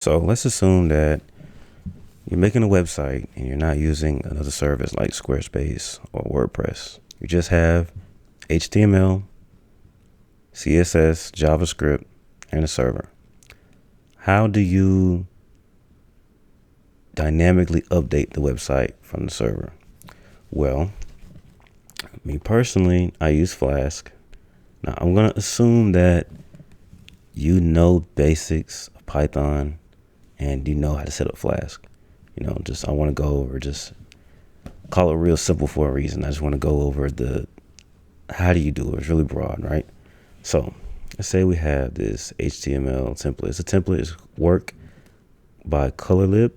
So let's assume that you're making a website and you're not using another service like Squarespace or WordPress. You just have HTML, CSS, JavaScript, and a server. How do you dynamically update the website from the server? Well, me personally, I use Flask. Now, I'm going to assume that you know basics of Python and you know how to set up Flask. I want to go over, just call it real simple for a reason. I just want to go over how do you do it? It's really broad, right? So let's say we have this HTML template. It's a template, it's work by colorlib.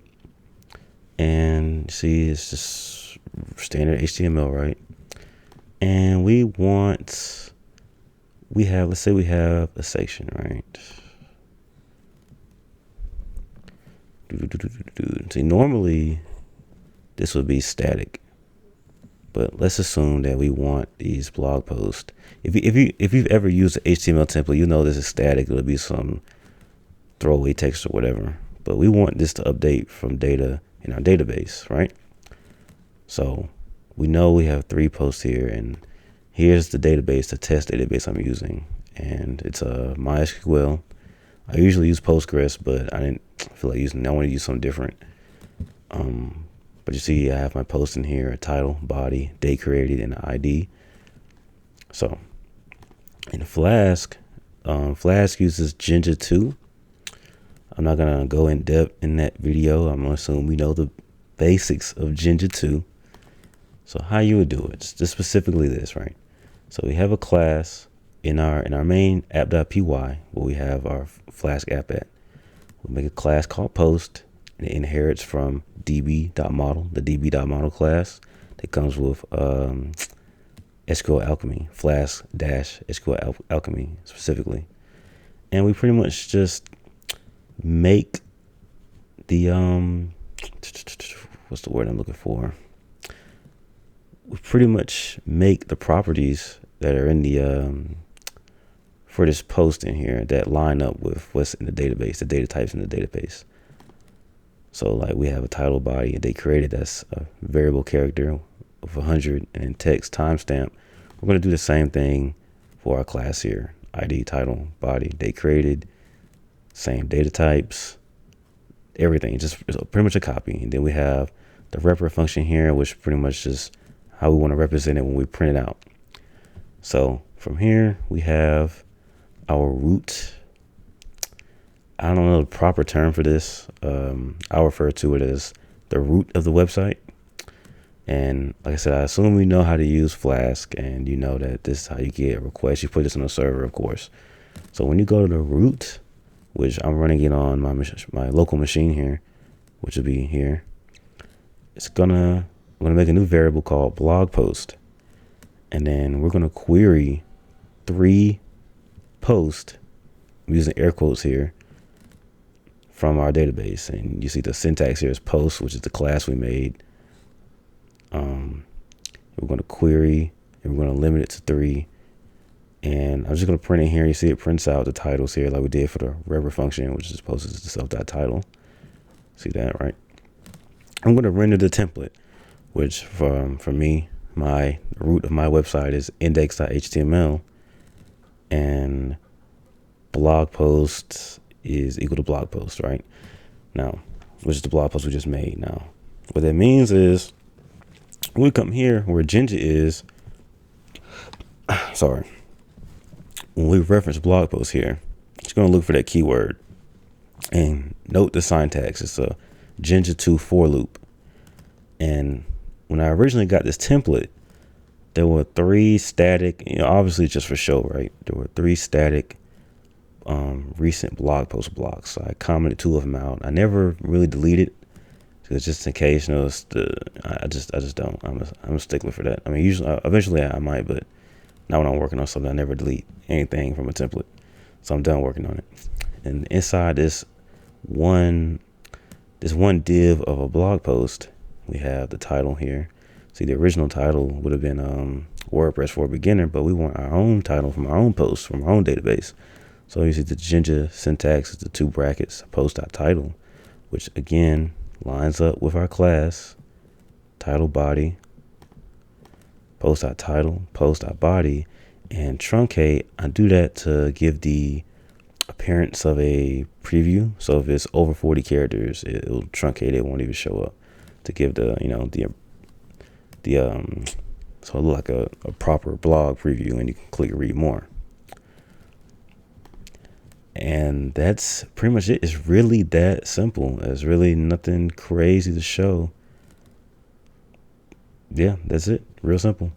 And see, it's just standard HTML, right? And let's say we have a section, right? See, normally this would be static, but let's assume that we want these blog posts. If you've ever used an HTML template, you know this is static. It'll be some throwaway text or whatever, but we want this to update from data in our database, right? So we know we have 3 posts here, and here's the database, the test database I'm using, and it's a MySQL. I usually use Postgres, but I didn't feel like I want to use something different. But you see, I have my post in here, a title, body, date created, and an ID. So in Flask, Flask uses Jinja 2. I'm not going to go in depth in that video. I'm going to assume we know the basics of Jinja 2. So how you would do it, just specifically this, right? So we have a class in our main app.py where we have our Flask app at. We'll make a class called post, and it inherits from db.model, the db.model class that comes with SQL Alchemy, Flask-SQL Alchemy specifically. And we pretty much just make the what's the word I'm looking for? We pretty much make the properties that are in the for this post in here that line up with what's in the database, the data types in the database. So like we have a title, body, and date created. That's a variable character of 100, and then text timestamp. We're going to do the same thing for our class here: ID, title, body, date created, same data types, everything. Just pretty much a copy. And then we have the repr function here, which pretty much just how we want to represent it when we print it out. So from here we have our root. I don't know the proper term for this. I'll refer to it as the root of the website. And like I said, I assume we know how to use Flask, and you know that this is how you get a request. You put this on a server, of course. So when you go to the root, which I'm running it on my local machine here, which will be here, I'm gonna make a new variable called blog post, and then we're gonna query 3 posts. I'm using air quotes here from our database, and you see the syntax here is post, which is the class we made. We're going to query, and we're going to limit it to 3. And I'm just going to print it here. You see it prints out the titles here like we did for the repr function, which is posted to self.title. See that, right? I'm going to render the template, which for me, the root of my website is index.html, and blog post is equal to blog post, right? Now, which is the blog post we just made. Now, what that means is when we come here where Jinja is, when we reference blog post here, it's going to look for that keyword, and note the syntax. It's a Jinja 2 for loop. And when I originally got this template, there were 3 static, obviously just for show, right? There were 3 static recent blog post blocks. So I commented 2 of them out. I never really deleted, because just in case, I just don't. I'm a stickler for that. I mean, eventually I might, but not when I'm working on something. I never delete anything from a template. So I'm done working on it. And inside this one div of a blog post, we have the title here. See, the original title would have been WordPress for a beginner, but we want our own title from our own post, from our own database. So you see the Jinja syntax is the two brackets post.title, which again lines up with our class title body, post.title, post.body, and truncate. I do that to give the appearance of a preview. So if it's over 40 characters, it'll truncate. It won't even show up to give the, so it look like a proper blog preview, and you can click read more. And that's pretty much it. It's really that simple. There's really nothing crazy to show. Yeah, that's it. Real simple.